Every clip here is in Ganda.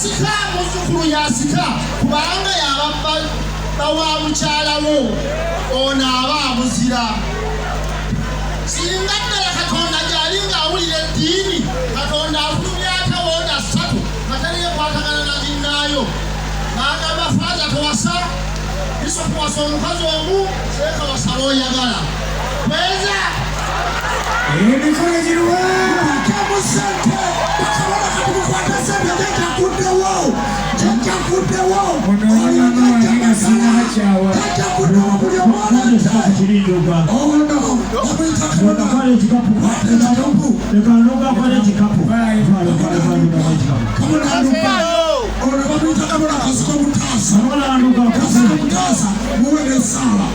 yasika muzzukulu yasika kubanga yababba bawa mukyalawo ono aba amuzira. Singa ddala Katonda gyali ng'awulira eddiini, Katonda afulumya akawonda 3 mataliyekwatagana na ginnaayo n'agamba faaza tewasa Bisopu wasa omukazi omu seeka wasaba oyagala kweza emikono giruwa kamusente bakabona katukwata sente jjakuddewo jjakuddewo buli omwalata ono bamuyita ono bamuyita kabona kasiko mutaasa muwere essaawa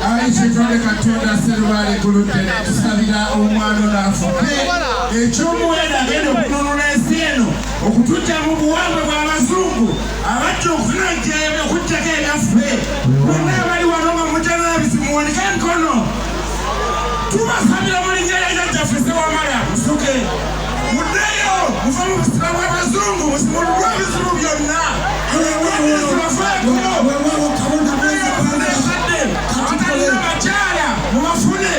Aishitonde Katonda Serubale kulute tusabira omwana n'afuke ekyomuwenda agenda okununula ensi eno okutujja mu buwangwa bw'abazungu abajja okujjako enaffe bonna abali wano nga mujanabisi muwanike emikono tubasabira mu linnya lya jjajjaffe Ssewamala musuke muddeyo muve mu busira bw'abazungu musimululwe ebizibu byonna ebibafeeko abakyala mubafune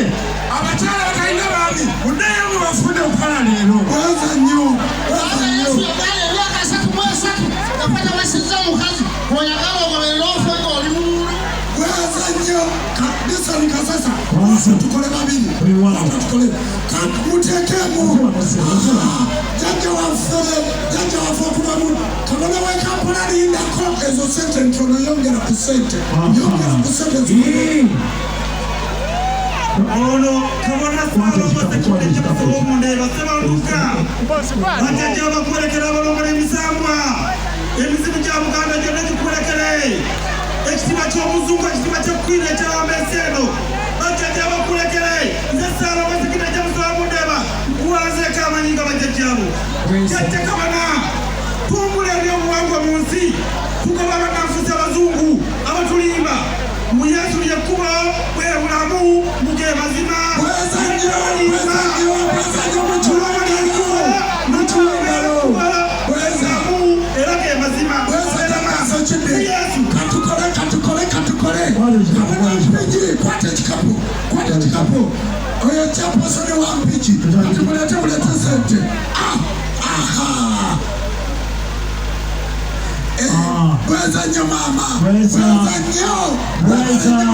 abakyala batalina baami muddeyo mubafune okukala leero weza nnyo Yesu yagala emyaka 33 yapata basiza omukazi oyagala ogoberera ofe ng'oli mumulu. weza nnyo disani kasasa tukole babiri tukole muteekemu jjajja waffe okubamu kabona wekampala lindako ezo sente ntono yongera ku sente ono kabona saalobasekimudebasebanduka bajjajja bakulekera abalongola emisambwa emizibu gya Buganda gyonna gikulekere ekitiba ky'omuzungu ekitiba ky'ekwina ekyawamesi eno bajjajja bakulekere nze saalobasekina gyamusobamudeba kuwazeeko amanyinga bajjajjabo jjajja kabona tumbula ebyobuwangwa mu nsi tugoba bannanfusi abazungu abatulimba mu Yesu lyekkubo bwe bulamu buge mazima era ge mazima katukole kwata ekikapu oyo kyapasone wa mpiki katumulete mulete sente weza nnyo maama weza nnyo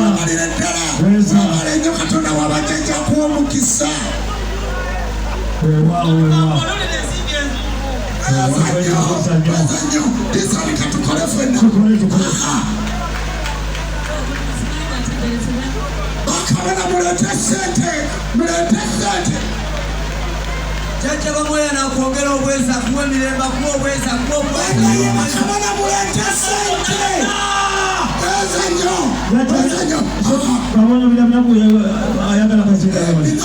wabalire ddala wabale nnyo Katonda wabajjajja kuwa omukisa weza nnyo disani katukole ffenna bakabona mulete sente jjajja bamwera nakwongera obweza kuwa emirembe kuwa obweza bakabona mulete sente weza nnyo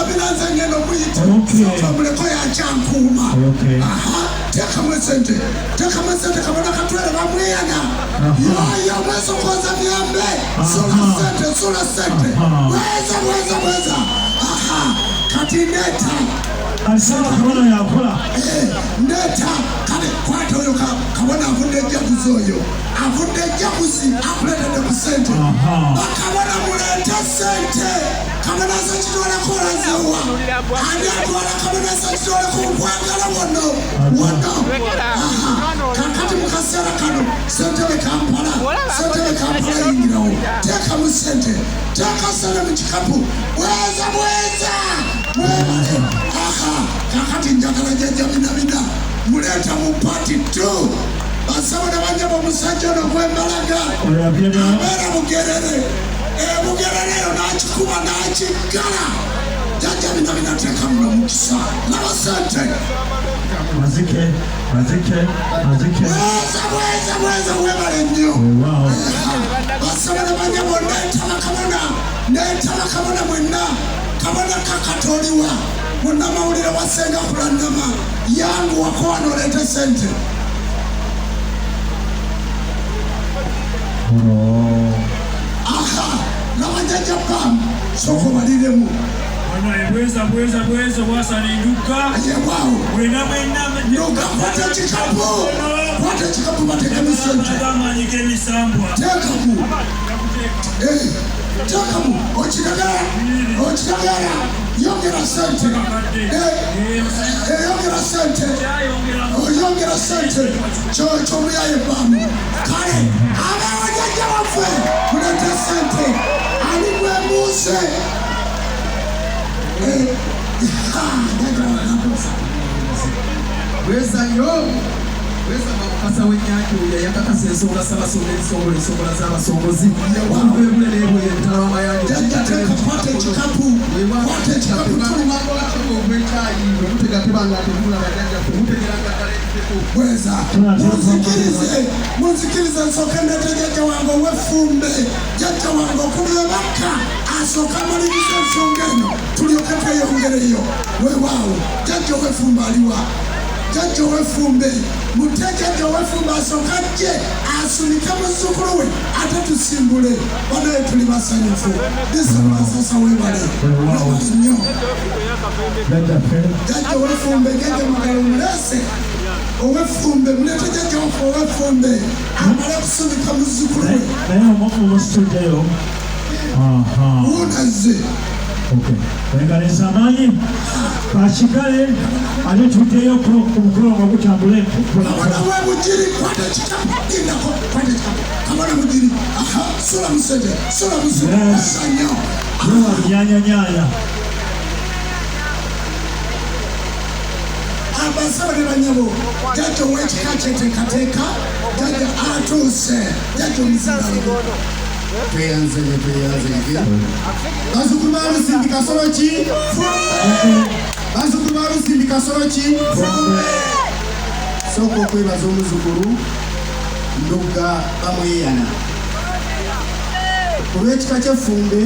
binanze ngenda okuyita muleko yakyankuuma tekamu sente kabona katwere bamweyana yoyo mwesokoza myambe sula sente weza kati neta alisema kabona yakola neta kale kwata oyo kabona avudde ejaguzi oyo avudde ejaguzi akuletedde ku sente bakabona mulete sente kabona sekitwaleko olazewa ani atwala kabona sekitwaleko nkwagala wono kakati mukaseera kano sente bekampala yingirawo teekamu sente teeka sente mu kikapu weza mwebale kakati njagala jjajja binabina muleta mu pati 2 basaba ne banyaba omusajja ono gwembalaga abeera bugerere eyo n'akikuba n'akiggala jjajja binabina teeka muno mukisa laba sente weza webale nnyo basaba ne banyaba neetaba kabona mwenna kabona kakatoliwa munnamawulire wasenga kulannama yangu wako wano oleete sente nabajjajja pamu sooka obaliremu Bweza wasana induka. Ayewao. Wena. Nduka kwate chikapu bateka misente. Tekamu. Tekamu. Ochikagara. Yongera sente. Yongera sente. Yongera sente. Chomi ya yebamu. Kare. Ama wajaja wafe. Kulete sente. Alimwe muse. Weza mabukasa w'ennyanja oyo yakakasa ensonga z'abasonga ensongola z'abasongozi wabwebule n'ebwe yentala w'amayanja ogw'ekyayi bwe mutegatebanga temula bajjajja temutegeranga ddala munzikirize nsooka ndete jjajja wange ow'effumbe jjajja wange okulebaka asooka amaliriza ensonga eno tulyoke tweyongereyo weewaawo jjajja ow'effumbe aliwa jjajja ow'effumbe muteekejja ow'effumbe asooka ajje asunike muzzukulu we ate tusimbule banaye tuli basanyufu bisamasasa weebale nnyo jjajja ow'effumbe jjajja magalo mulese ow'effumbe mulete jjajja wafe ow'effumbe amale kusunika muzzukulu we naye omusituddeyo unazze wengalesa amaanyi kakigale ate tuddeyo omukulongo gutambule kabona webugiri kwata kikapindako kwata kikapu kabona mugiri sula musete asanyo nyanya abasaba ne banyabo jjajja ow'ekika kyeteekateeka jjajja atuuse jjajja omuzindalo tweyanzege bazukulu balusimbi kasolo ki bazukulu balusimbi kasolo ki sooka okwebaza omuzukulu ndugga bamweyana olw'ekika ky'effumbe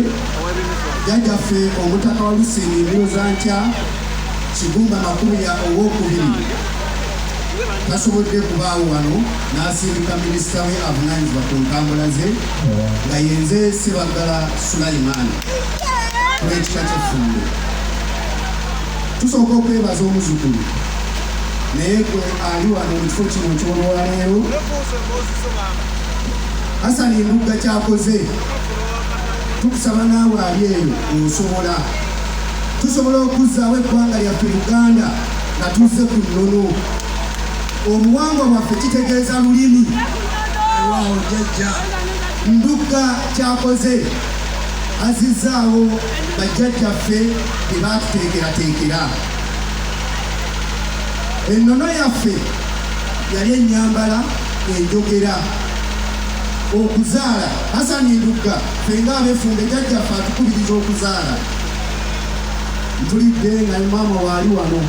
jjajjaffe omutaka wa Lusimbi mbiroza ntya Kigumba Makubuya ow'okubiri tasobodde kubaawo wano n'asindika minisita we avunaanyizibwa ku ntambula ze nga yenze Ssebaggala Sulaiman olw'ekika ky'effumbe. Tusooka okwebaza omuzukulu naye gwe ali wano mu kifo kino ky'olwaleero Hassan Ndugga kyakoze tukusaba naawe ali eyo osobola tusobola okuzzaawo eggwanga lyaffe Uganda nga tuzze ku nnono. Obuwangwa bwaffe kitegeeza lulimi. waawo jjajja Ndugga kyakoze azizzaawo bajjajjaffe bye baatuteekerateekera. Ennono yaffe yali ennyambala, enjogera, okuzaala. Hassan Ndugga ffe ng'ab'effumbe jjajjaffe atukubiriza okuzaala. Ntulidde nga maama waali wano.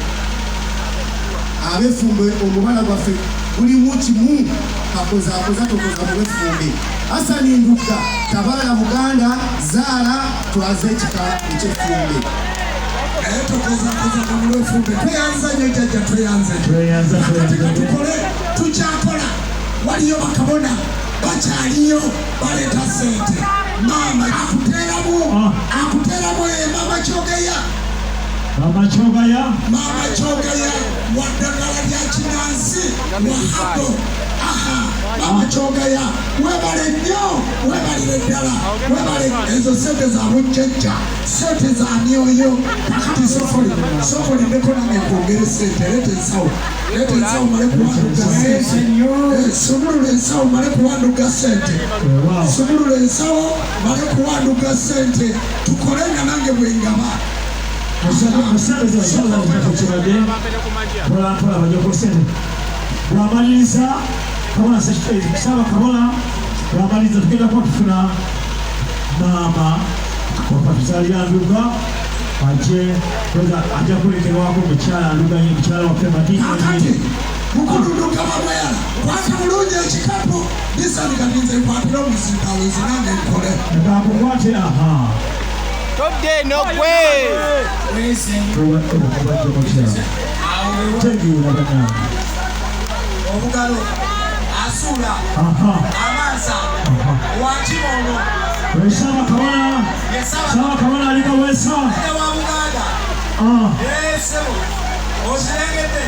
Ab'effumbe omubala gwaffe gulimu kimu akoza tokoza mu b'effumbe. Hassan Ndugga tabaala Buganda, zaala twaze ekika eky'effumbe. tokoza mu b'effumbe tweyanza nnyo jjajja tweyanze tukole tukyakola waliyo bakabona bakyaliyo baleeta sente maama akuteeramu maama Kyogaya waddagala lya kinansi wahabo Mama Kyogaya webale nnyo webalire ddala webale ezo sente za bujjajja sente za myoyo kakati sofoli ndeko nange nkwongere sente leeta ensawo male kuwanduga sente sumulula ensawo male kuwanduga sente sumulula ensawo male kuwanduga sente tukole nga nange bwengaba bwamaliriza kabona kusaba kabona bwamaliriza tugenda kuba tufuna maama wapatuzalira Ndugga ajja kulekerwako mukyala Ndugga mukyala waffe Madini mukulu Ndugga bamweyala kwata bulungi ekikapu nisandika ninze nkwatira omuzindalo zinange nkole nekakukwate Todde no gwe. Obugalo asula amasa wakimono Saba kabona alika wesa Yesebo. Osilengete.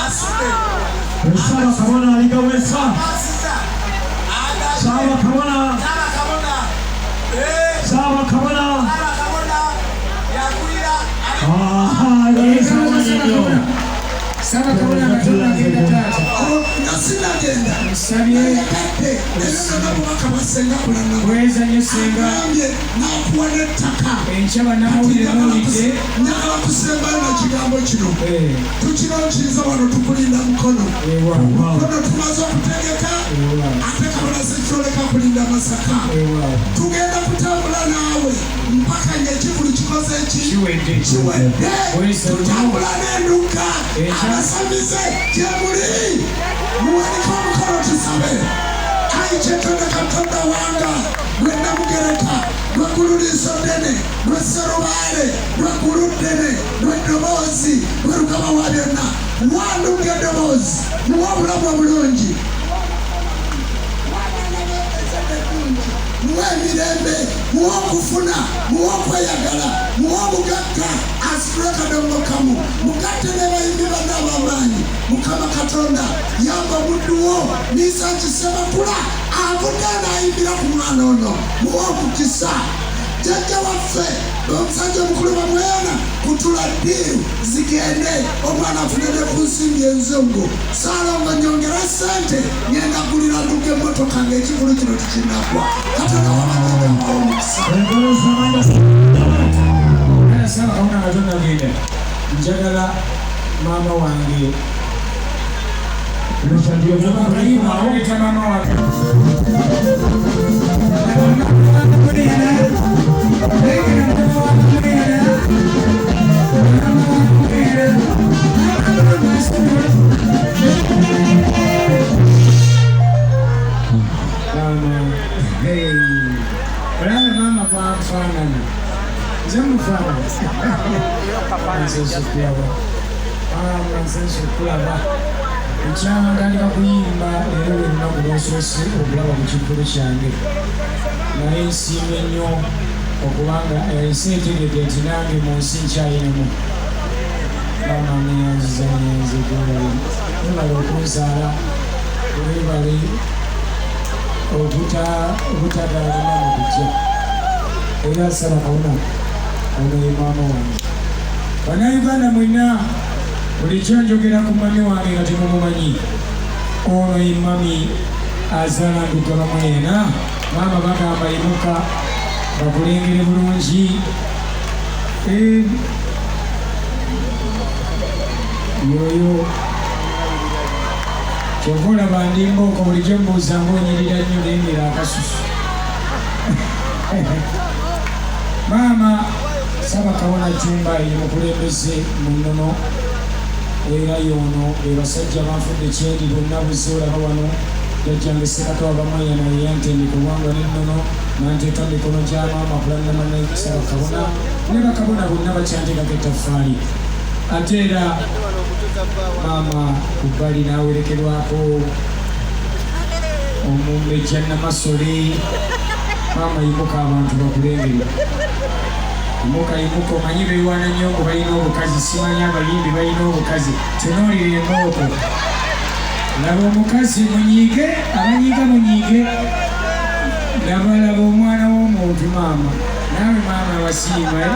Asuke. Saba kabona aligawesa. Saba kabona. Saba kabona. Yakulira. Saba kabona natuna kenda tata. Nasina kenda. Sabiye yakate. Neno na mwaka wasenga kulana. Weza nyesenga. Na kuwane taka. Enchaba na mwile mwite. Nyakala kusemba na chigambo chino. Tuchino nchiza wano tukulinda mkono. Mkono tumazo kutegeka. Ateka wana sechole kulinda masaka. Tugenda kutambula nawe. Mpaka nyechivu lichikoze chi. Chiwende. Tutambula nenduka. Amasamize. Jemuri. Mwaniko mkono tusabe. Aichetonda katonda wanga. Mwenda mugereka. Mwakuluriso dene. Mweserubare. Mwakurudene. Mwendomozi. Mwerukama wabiona. Mwandu mgendomozi. Mwabula mwabulunji. Mwemirembe. Mwakufuna. Mwakwayagala. Mwabugaka. Asireka dongokamu. Mukateneva imiba n'abamanyi. Mukama katonda. Yamba muduwo. Nisa chisema kula. Abudana imbira kumwana ono. Mwakukisa. Jaja wafe. Msanje mkulu wa mwena. Kutula diru. Zigende. Omwana funene kusimye nzungu. Salonga nyongera sante. Nyenda kulira duke moto kange chikulu chino tichinakwa. Katana wamanyega maomisa. Saba kauna katona gende. Njagala mama wange. Ndio mama wange. Mama kwa mfano. Jamu fana. Nzesukula Ichama ndandika kuyimba era olunaku lw'osoose okulaba ku kikulu kyange naye nsiimye nnyo okubanga ensi etegedde nti nange mu nsi nkyayinamu maama neyanziza nyanze gwebale webale okunzaala webale obutagaalima mu kutya era saba kawuna ono ye maama wange bannayuganda mwenna bulijjo njogera ku mami wange nga temumumanyi ono ye mami azaala ndugala mwena maama bagamba yimuka bakulengere bulungi yoyo kyova olaba ndimbooko bulijjo mbuuza ngaonyirira nnyo lengera akasusu maama Saba Kabona Jumba ye mukulembeze mu nnono era yono basajja banfudde kyendi bonna buzola bawano yajjange Ssekatowa Bamweyana yeyantende kubanga n'ennono nanteeka mikono gya maama kulanama ne Saba Kabona ne bakabona bonna bakyanteekako ettaffaali ate era maama ku bbali n'awerekerwako omumbejja Namasole maama yimuka abantu bakulengere Muka imuko manyi bewana nyongo balina obukazi simanya abayimbi balina obukazi tunoolire embooko laba omukazi munyiige abanyiiga munyiige laba omwana w'omuntu maama naawe maama wasiima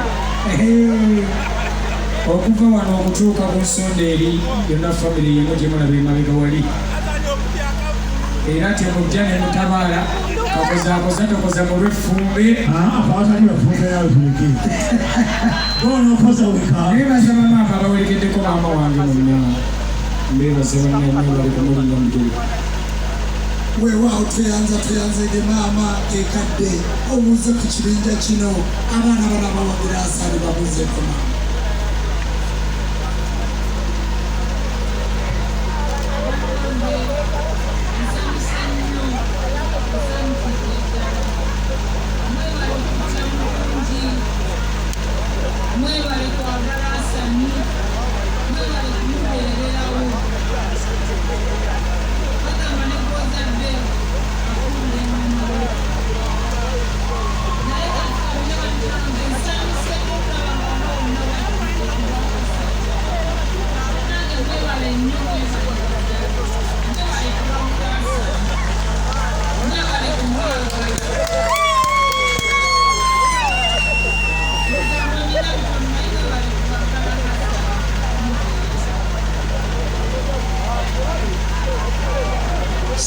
okuva wano okutuuka ku nsonda eri yonna famire yemu gye mulaba emabega wali era temujja ne mutabaala kakozaakoza tokoza mu lw'effumbe abatali bafumbe yawe tuleke bona okoza weka nebaza bamaama abawerekeddeko maama wange mwenna mbebaza bannange bali kumulinga mutuli weewaawo tweyanzege maama ekadde obuuze ku kibinja kino abaana bana bawagira asaani babuuzeeko maama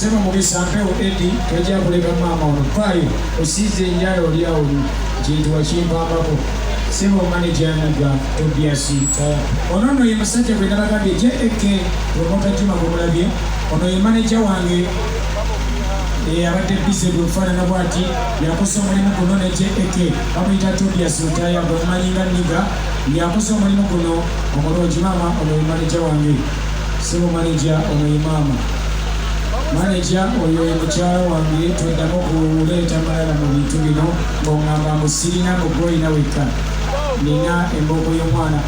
Sema mugisa mpewo Eddie tojja kuleka maama ono payo osize enjala oli awo kintu wakimpambako. Sema manager Niga Tobias Taya. Ono nno ye musajja gwe nabagambye JK promota Juma gumulabye. Ono ye manager wange abadde bize bwefaanana bw'ati yakoze omulimu guno ne JK bamuyita Tobias Taya bwemumanyi Niga yakoze omulimu guno omulungi. Maama ono ye manager wange. Sema manager ono ye maama. Manager oyo ye mukyala wange tweddamu okuleeta malala mu bintu bino ng'oŋŋamba mbu sirina mugwoyina wekka nina embooko y'omwana.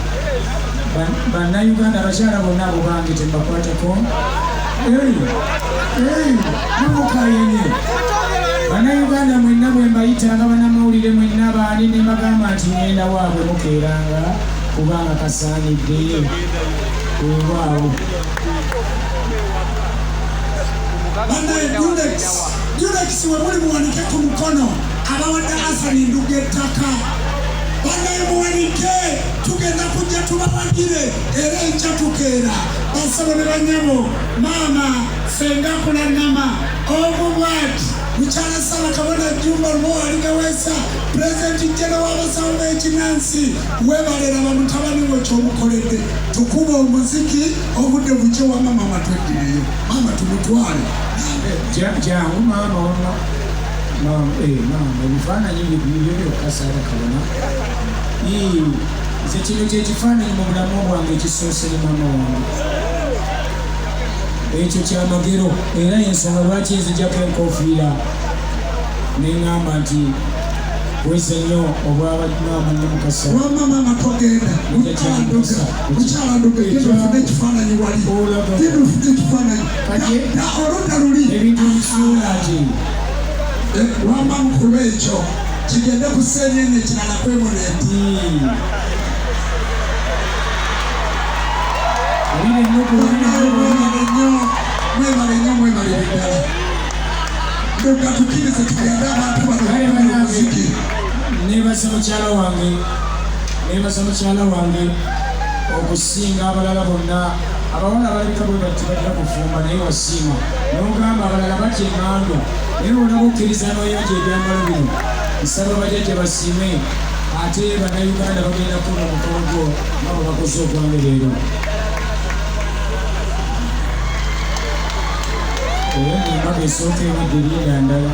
Bannayuganda abakyala bonna abo bange tembakwatako namukayenye. Bannayuganda mwenna bwe mbayitanga bannamawulire mwenna baani ne mbagamba nti ngenda waabwe mukeeranga kubanga kasaanidde weewaawo. Durex we muli muwanike ku mukono abawadde Hassan Nduga ettaka. Bannaye muwanike tugenda kujja tubawagire era enkya tukeera. Basabo ne banyabo maama senga kulannama obubwati mukyala Ssaabakabona Jumba Luwaligaweesa Pulezidenti Jene w'abasawo b'ekinansi weebalera bamutabani we ky'omukoledde. Tukuba omuziki obudde bukye wa maama tweddireyo maama tumutwale. Jangu maama ono maama ebifaananyi bibyo byokka Ssaabakabona. Nze kino kyekifaananyi mu bulamu bwange ekisoose ne maama wange. Ekyo kyamagero era y'ensonga lwaki nzijjako enkofiira neŋŋamba nti weza nnyo obwabamaama ne Mukasa. Wamma maama togenda mukyala Nduga tufune ekifaananyi wali tufune ekifaananyi oludda luli ebintu bisuula ati wamma mukulu ekyo kigende ku ssenyene ekirala kwemonenti. Mwebale ddala Nduga tukirize tugende abantu balomuziki. Neebaza mukyala wange okusinga abalala bonna. Abawala abalabika bwe bati bajja kufumba naye wasiima n'ogamba abalala batya eŋŋando naye olaba okkiriza n'oyonja ebyambalo bino. Nsaba bajjajja basiime ate bannayuganda bagenda kuba mukolo gwo nga bwe bakoze ogwange leero. Era n'embaga esooka ebadde linda ndala.